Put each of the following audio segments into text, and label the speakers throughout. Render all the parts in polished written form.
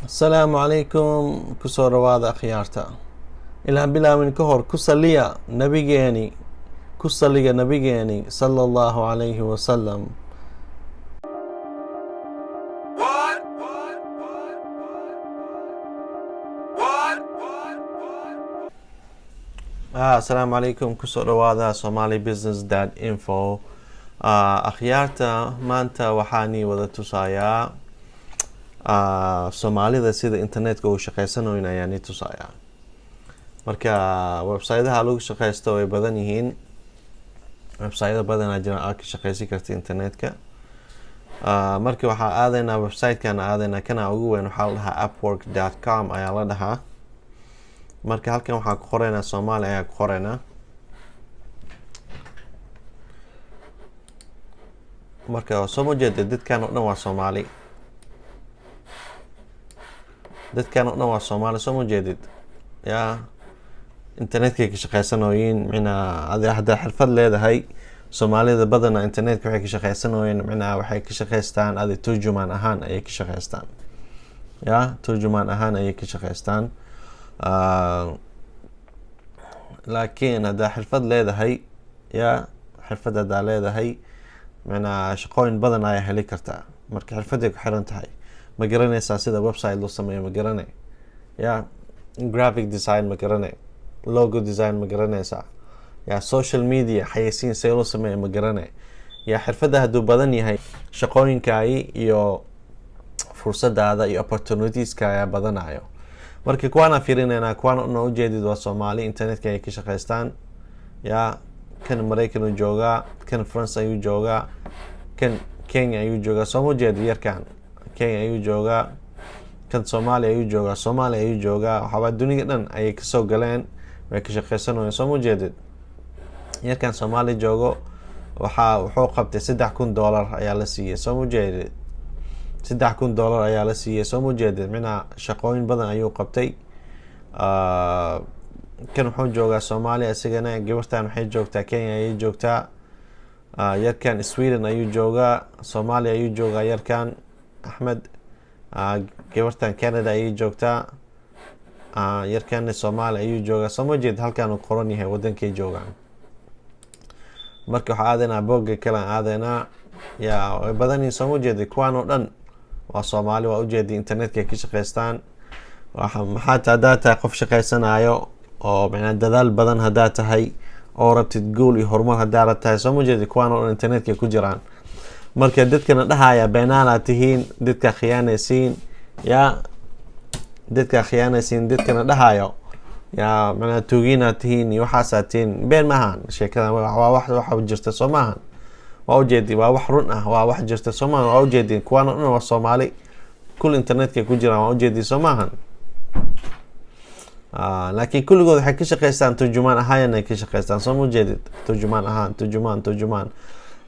Speaker 1: السلام عليكم كسور واد أخيارتا إلى بلا من كهر كسليا نبيجيني كسليا نبيجيني صلى الله عليه وسلم. السلام عليكم كسور واد Somali Business Info. أخيارتا مانتا وحاني وذا تسايا Soomaalida sida internetka uu shaqeysanayo ayaan tusaaya. Marka website-aha lagu shaqeysto way badan yihiin. Website badan jira aad ka shaqeysi kartid internetka. Marka waxa aadayna website-kan aadayna kana ugu weyn waxa la dhahaa upwork.com ayaa la dhahaa. Marka halkan waxa ku qoraynaa Soomaali ayaa ku qoraynaa. Marka soo jeedid dadkan oo dhan waa Soomaali. dadkan oo dhan waa Soomaali soo jeedid yaa internetka ka shaqeysanooyin mina hada xirfad leedahay Soomaalida badan internetka waxay ka shaqeysanooyin mina waxay ka shaqeystaan turjumaan ahaan ayay ka shaqeystaan yaa turjumaan ahaan ayay ka shaqeystaan laakiin hada xirfad leedahay yaa xirfadda leedahay mina shaqooyin badan ay heli kartaa marka xirfadda ku xiran tahay ma garanaysaa sida website loo sameeyo ma garanay yaa graphic design ma garanay logo design ma garanaysaa yaa social media xayeysiin sida loo sameeyo ma garanay yaa xirfadda haduu badan yahay shaqooyinkaayi iyo fursadaada iyo opportunitieskaaga ayaa badanayo marka kuwaana fiirinayna kuwaana u jeedid waa Soomaali internetka ay ka shaqeystaan yaa kan Mareykan uu joogaa kan France ayuu joogaa kan Kenya ayuu joogaa soo jeedid yarkan Kenya ayuu joogaa kan Soomaali ayuu joogaa Soomaali ayuu joogaa waxa dunida dhan ay ka soo galeen way ka shaqeysanayaan soo jeedid yarkan Soomaali joogo wuxuu qabtay $3,000 ayaa la siiyay soo jeedid $3,000 ayaa la siiyay soo jeedid mina shaqooyin badan ayuu qabtay kan wuxuu joogaa Soomaali asigana gabartan waxay joogtaa Kenya ayay joogtaa yarkan Sweden ayuu joogaa Soomaali ayuu joogaa yarkan Ahmed gabartan Canada ayay joogtaa yarkan Soomaali ayuu joogaa soo jeed halkan uu qoran yahay wadankay joogaan marka waxa aadana bogga kale aadana yaa badan soo jeed kuwaan oo dhan waa Soomaali waa u jeedii internetka ka shaqeystaan waxa data qof shaqeysanayo oo macna dadaal badan hadaa tahay oo rabtid goal iyo horumar hadaa rabtahay soo jeed kuwaan oo internetka ku jiraan marka dadkana dhahaya beenaana tihiin dadka khiyaanaysiin yaa dadka khiyaanaysiin dadkana dhahayo yaa macna tuugina tihiin iyo waxa saatiin been maahan sheekada waa wax jirta Soomahan waa u jeedii waa wax run ah waa wax jirta Soomahan waa u jeedii kuwan oo waa Soomaali kul internetka ku jiraan waa u jeedii Soomahan laakiin kulligood waxay ka shaqeystaan turjumaan ahaan ay ka shaqeystaan soo jeedid turjumaan ahaan turjumaan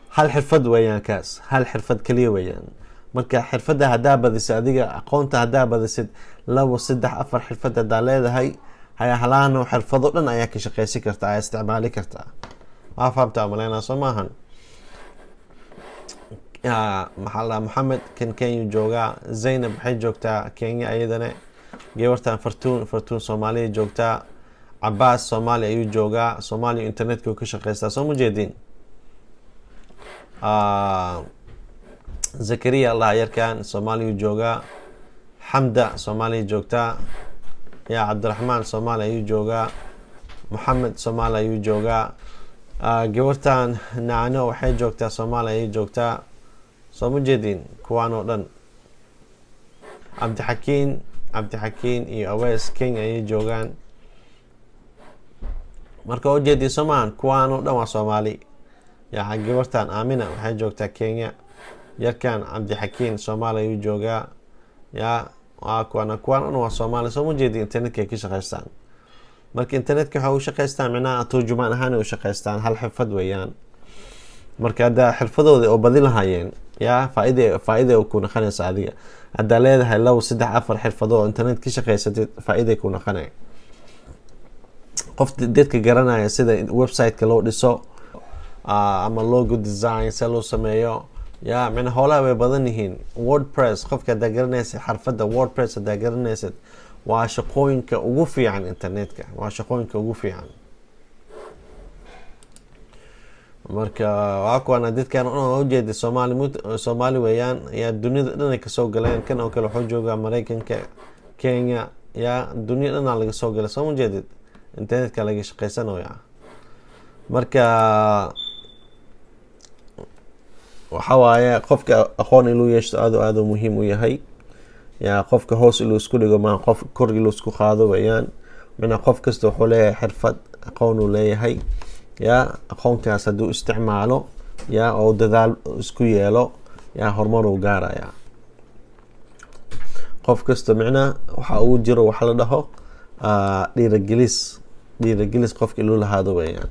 Speaker 1: hal xirfad weeyaan kaas hal xirfad kaliya weeyaan marka xirfadda hadaa badisid adiga aqoonta hadaa badisid 2 3 4 xirfad hadaa leedahay haya halaano xirfado dhan ayaa ka shaqeysi kartaa ay isticmaali kartaa ma fahamtaa malena Soomahan maxalla Maxamed kan Kenya jooga Zainab waxay joogtaa Kenya ayadana gabartan Fartuun Soomaaliya joogtaa Abbas Soomaali ayuu joogaa Soomaali internetka ka shaqeystaa soo jeedin Zakaria Allah yarkan Soomaali jooga Hamda Soomaali joogta ya Abdurrahman Soomaali ayuu jooga Muhammad Soomaali ayuu jooga gabartan Naano waxay joogtaa Soomaali ayay joogtaa soo jeedin kuwaan oo dhan Abdi iyo Awees Kenya ayay joogaan marka oo jeedii Soomaan kuwaan oo dhan waa Soomaali yaa gabartan Amina waxay joogtaa Kenya yarkan Abdi Soomaali ayuu joogaa yaa kuwan waa Soomaali soo jeedii internetka ka shaqeystaan marka internetka waxa uu shaqeystaan mina turjumaan ahaan u shaqeystaan hal xirfad weeyaan marka hada xirfadooda oo badin lahaayeen yaa faa'iido ku naqanaysa adiga hada leedahay 2 3 4 xirfado oo internet ka shaqeysatid faa'iido ku naqanay qof dadka garanaya sida website-ka loo dhiso ama logo design sida loo sameeyo yaa micna howlaha way badan yihiin. Wordpress qofka hadaa garanaysid xirfadda Wordpress hadaa garanaysid waa shaqooyinka ugu fiican internetka, waa shaqooyinka ugu fiican. marka waa kuwana dadkan oo jeeda Soomaali weeyaan yaa dunida dhan ka soo galeen. kan oo kale wuxuu joogaa Mareykanka, Kenya, yaa dunida dhan laga soo galay soo jeedid internetka laga shaqeysanayo. marka waxa waaye qofka aqoon inuu yeesho aad muhiim u yahay. yaa qofka hoos inuu isku dhigo ma qof kor inuu isku qaado weeyaan. mina qof kasta wuxuu leeyahay xirfad, aqoon uu leeyahay. yaa aqoonkaas hadduu isticmaalo yaa oo dadaal isku yeelo yaa horumar uu gaaraya. qof kasta micna waxa uu jiro waxa la dhaho dhiirigelis qofka inuu lahaado weeyaan.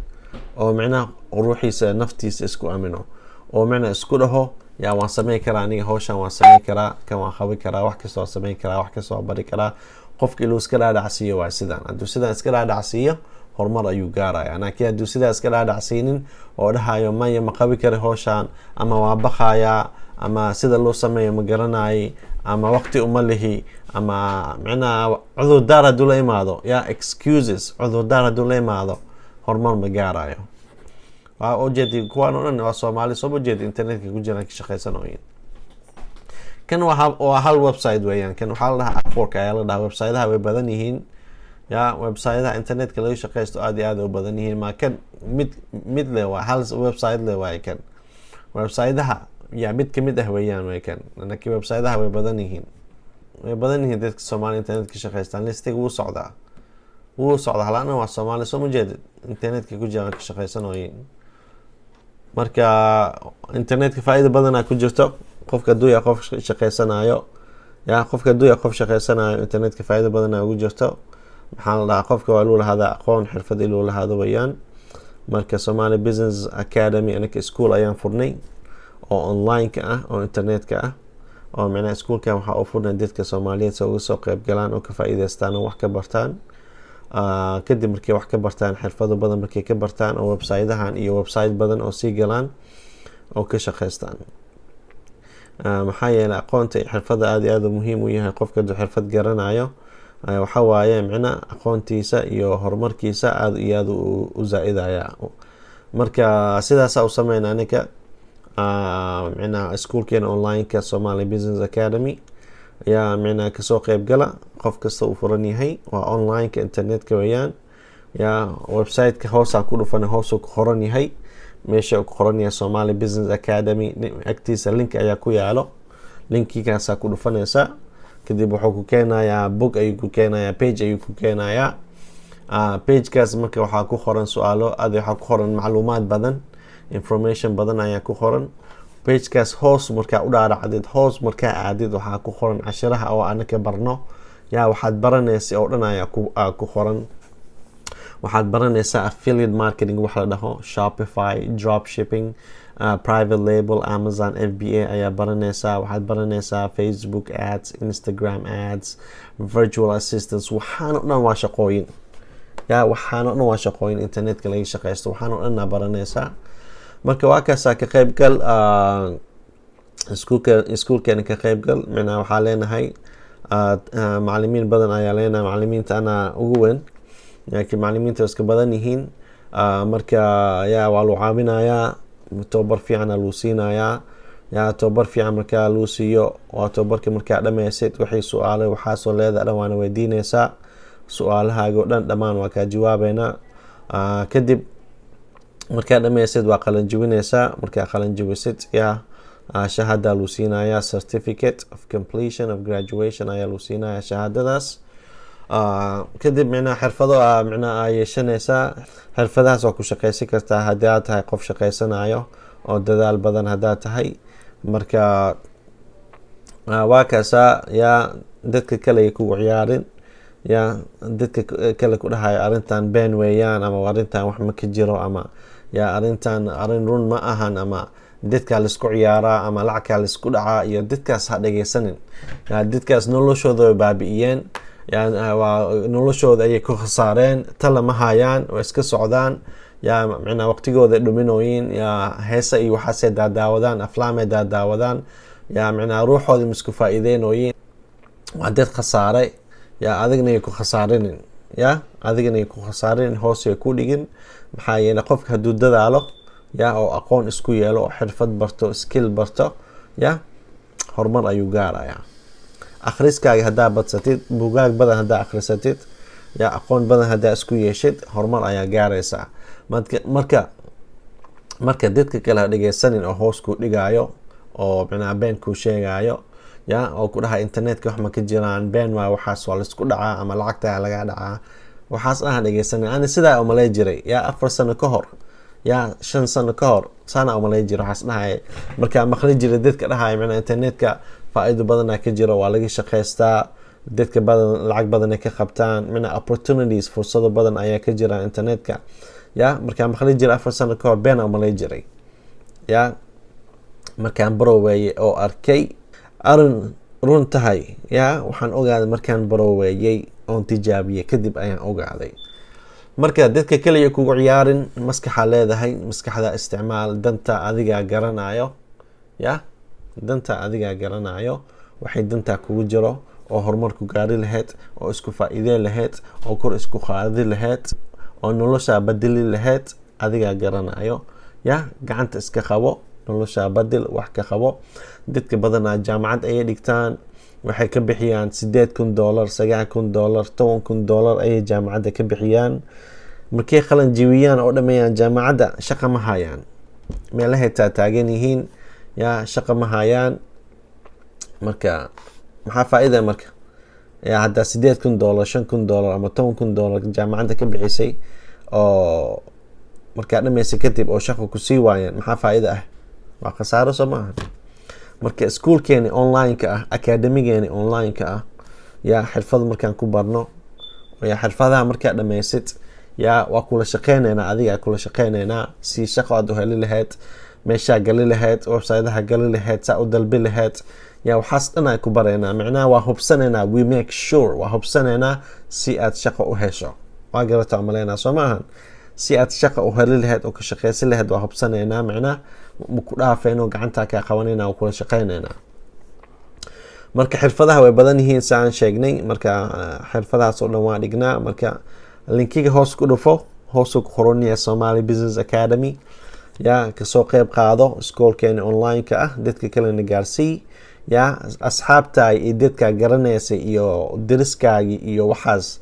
Speaker 1: oo micna ruuxiisa naftiisa isku amino oo micna isku dhaho yaa waan sameyn karaa, aniga hawshan waan sameyn karaa, kan waan qaban karaa, wax kasta waan sameyn karaa, wax kasta waan bari karaa. qofka inuu iska dhaadhacsiiyo waa sidaan. hadduu sidaan iska dhaadhacsiiyo horumar ayuu gaaraya. laakiin hadduu sidaa iska dhaadhacsiinin oo dhahayo maya ma qabi kara hawshan, ama waa baqayaa, ama sida loo sameeyo ma garanayay, ama waqti uma lihi, ama micnaha cudurdaar hadduu la imaado yaa excuses, cudurdaar hadduu la imaado horumar ma gaarayo. waa ujeedi kuwaan oo dhan waa Soomaali soo jeeda internetka ku jiraan ka shaqeysanooyin. kan waa hal website weeyaan. kan waxaa la dhahaa Upwork ayaa la dhahaa. website-aha way badan yihiin. yaa website-aha internetka laga shaqeysto aad iyo aad u badan yihiin. ma kan mid leh waa hal website leh waay. kan website-aha yaa mid kamid ah weeyaan way kan. laakiin website-aha way badan yihiin. dadka Soomaali internetka shaqeystaan. listiga wuu socdaa halana waa Soomaali soo jeeda internetka ku jiraan ka shaqeysanooyin. marka internetka faa'iido badan ku jirto. qofka hadduu yahay qof shaqeysanayo internetka faa'iido badan ugu jirto. maxaa la dhahaa qofka waa inuu lahaado aqoon, xirfad inuu lahaado weeyaan. marka Somali Business Academy anaka school ayaan furnay oo online-ka ah oo internetka ah. oo micnaha schoolkan waxaa u furnay dadka Soomaaliyeed uga soo qayb galaan oo ka faa'iideystaan oo wax ka bartaan. kadib markay wax ka bartaan xirfado badan markay ka bartaan oo website-ahan iyo website badan oo sii galaan oo ka shaqeystaan. maxaa yeelay aqoonta iyo xirfadda aad iyo aad muhiim u yahay. qofka hadduu xirfad garanayo waxa waaye micna aqoontiisa iyo horumarkiisa aad iyo aad u zaa'idaya. marka sidaas u sameeyna aniga micna schoolkeena online-ka Somali Business Academy yaa micna ka soo qayb gala. qof kasta uu furan yahay waa online-ka internetka weeyaan. yaa website-ka hoosa ku dhufan hoos ku qoran yahay. meesha ku qoran yahay Somali Business Academy agtiisa link ayaa ku yaalo. linkigaas ku dhufanaysa kadib wuxuu ku keenayaa book ayuu ku keenayaa, page ayuu ku keenayaa. page-kaas marka waxaa ku qoran su'aalo, waxaa ku qoran macluumaad badan, information badan ayaa ku qoran. page-kaas hoos markaa u dhaadhacdid, hoos markaa aadid waxaa ku qoran cashiraha oo anaka barno. yaa waxaad baranaysa oo dhan ayaa ku qoran. waxaad baranaysaa affiliate marketing wax la dhaho, Shopify, dropshipping, private label, Amazon FBA ayaa baranaysaa. waxaad baranaysaa Facebook ads, Instagram ads, virtual assistants. waxaan oo dhan waa shaqooyin. internetka laga shaqeysto. waxaan oo dhan baranaysaa. marka waa kaasaa ka qaybgal iskuulkeena ka qaybgal. micnaha waxaa leenahay macalimiin badan ayaa leenahay. macalimiinta anaa ugu weyn, laakiin macalimiinta iska badan yihiin. marka yaa waa lagu caawinayaa. tababar fiican lagu siinayaa. yaa tababar fiican markaa lagu siiyo waa tababarka markaa dhammaysid wixii su'aalo waxaasoo leedahay dhan waana weydiinaysaa. su'aalahaaga oo dhan dhammaan waa kaa jawaabeynaa. kadib markaa dhammaysid waa qalin jebinaysaa. markaa qalin jebisid yaa shahaada lagu siinayaa. certificate of completion of graduation ayaa lagu siinayaa shahaadadaas. kadib micnaha xirfado micnaha yeeshanaysaa. xirfadahaas waa ku shaqeysan kartaa haddii aad tahay qof shaqeysanayo oo dadaal badan haddaad tahay. marka waa kaasaa yaa dadka kale kugu ciyaarin. yaa dadka kale ku dhahayo arrintan been weeyaan, ama arrintan wax ma ka jiro, ama yaa arrintan arrin run ma ahan, ama dadkaa laisku ciyaaraa, ama lacagkaa laisku dhacaa, iyo dadkaas ha dhegeysanin. dadkaas noloshooda way baabi'iyeen. noloshooda ayay ku khasaareen. tala ma hayaan, way iska socdaan. yaa macnaa waqtigooda dhuminooyin yaa heesa iyo waxaasay daadaawadaan aflaamay daadaawadaan yaa macnaa ruuxoodii misku faa'iideynooyin waa dad khasaare yaa adigna ku khasaarinin yaa adigana ku khasaarinin hoosay ku dhigin maxaa yeelay qofka hadduu dadaalo yaa oo aqoon isku yeelo oo xirfad barto skill barto yaa horumar ayuu gaarayaa akhriskaaga haddaa badsatid buugaag badan haddaa akhrisatid yaa aqoon badan haddaa isku yeeshid horumar ayaa gaaraysaa marka dadka kale ha dhegeysanin oo hoos ku dhigaayo oo macnaa been kuu sheegaayo yaa oo ku dhaha internetka wax ma ka jiraan been waa waxaas waa laisku dhacaa ama lacagtaa laga dhacaa waxaas ha dhegeysanin ani sidaa umalay jiray yaa 4 sano ka hor yaa 5 sano ka hor sana umalay jiray waxaas dhahay markaa maqli jiray dadka dhahay macnaa internetka faa'iido badan ka jiro waa laga shaqeystaa dadka badan lacag badan ka qabtaan macnaa opportunities fursado badan ayaa ka jira internetka yaa markaa maqli jiray 4 sano ka hor been umalay jiray yaa markaan baroweeyay oo arkay arin run tahay yaa waxaan ogaaday markaan baroweeyay oon tijaabiyay kadib ayaan ogaaday marka dadka kaliya kugu ciyaarin maskaxa leedahay maskaxda isticmaal danta adiga garanayo yaa danta adiga garanayo waxay danta kugu jiro oo horumar ku gaari lahayd oo isku faa'iideyn lahayd oo kor isku qaadi lahayd oo nolosha badili lahayd adiga garanayo yaa gacanta iska qabo nolosha badil wax ka qabo dadka badanaa jaamacad ay dhigtaan waxay ka bixiyaan $8,000 $9,000 $10,000 ayay jaamacadda ka bixiyaan markay qalan jibiyaan oo dhameeyaan jaamacadda shaqo ma hayaan meelahay taagan yihiin yaa shaqo ma hayaan marka maxaa faa'iido marka yaa hadda $8,000 $5,000 ama $10,000 jaamacadda ka bixisay oo markaa dhameysay kadib oo shaqo ku sii waayaan maxaa faa'iido ah waa khasaaro soo maaha marka iskuulkeeni online-ka ah academigeeni online-ka ah yaa xirfad markaan ku barno yaa xirfadaha markaa dhammaysid yaa waa kula shaqeynaynaa adiga kula shaqeynaynaa si shaqo aad u heli lahayd meeshaa gali lahayd website-aha gali lahayd saa u dalbi lahayd yaa waxaas dhan aan ku baraynaa macnaha waa hubsanaynaa we make sure waa hubsanaynaa si aad shaqo u hesho waa garata umaleynaa soo maahan si aad shaqo u heli lahayd oo ka shaqeysan lahayd waa hubsanaynaa macnaha ku dhaafayno gacanta ka qabanayna oo kula shaqeynaynaa marka xirfadaha way badan yihiin saan sheegnay marka xirfadahaas oo dhan waa dhignaa marka linkiga hoos ku dhufo hoos ku qoranaya Somali Business Academy yaa ka soo qayb qaado iskoolkeena online-ka ah dadka kale na gaarsii yaa asxaabta iyo dadka garanaysa iyo deriskaaga iyo waxaas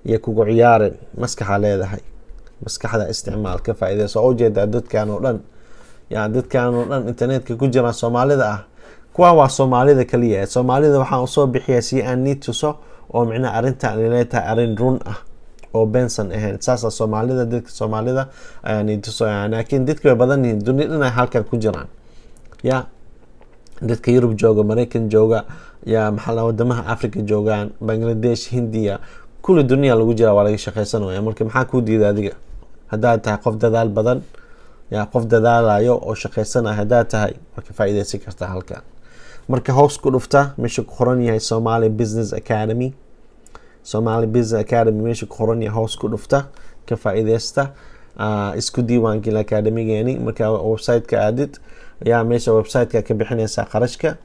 Speaker 1: iyo kugu ciyaarin maskaxa leedahay maskaxda isticmaal ka faa'iideyso oo jeeda dadkan oo dhan yaa dadkan oo dhan internetka ku jira Soomaalida ah kuwa waa Soomaalida kaliya Soomaalida waxaan soo bixiyaa si aan nituso oo macna arinta leeyahay arin run ah oo benson ahayn saasa Soomaalida dadka Soomaalida ayaan nituso laakiin dadka badan dunida inay halkan ku jiraan yaa dadka Yurub jooga Mareykan jooga yaa maxalla wadamaha Afrika joogaan Bangladesh Hindiya kulli dunya lagu jira waa laga shaqeysanayaa marka maxaa ku diiday adiga hadaa tahay qof dadaal badan yaa qof dadaalayo oo shaqeysanayo hadaa tahay waa ka faa'iideysan kartaa halkan marka hoos ku dhufta meesha ku qoran yahay Somali Business Academy meesha ku qoran yahay hoos ku dhufta ka faa'iideysta isku diiwaan geli academy-geeni marka website-ka aadid yaa meesha website-ka ka bixinaysa qarashka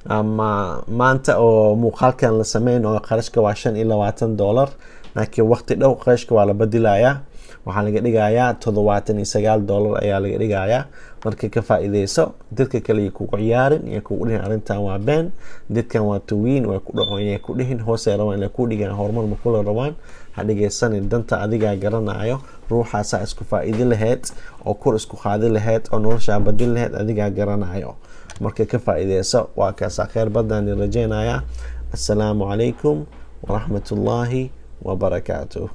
Speaker 1: ama maanta oo muuqaalkan la sameyn oo qarashka waa $25 laakiin waqti dhow qarashka waa la badilayaa waxaa laga dhigayaa $79 ayaa laga dhigayaa marka ka faa'iideyso dadka kale kugu ciyaarin iyo kugu dhihin arintan waa been dadkan waa tuwiin waa ku dhacoonay ku dhihin hoos ay rabaan ku dhigaan horumar ma kula rabaan ha dhageysanin danta adiga garanayo ruuxaasa isku faa'iido lahayd oo kor isku qaadi lahayd oo nolosha badil lahayd adiga garanayo marka ka faa'iideyso waa ka khayr badan rajeynaya assalaamu calaykum wa rahmatullahi wa barakatuh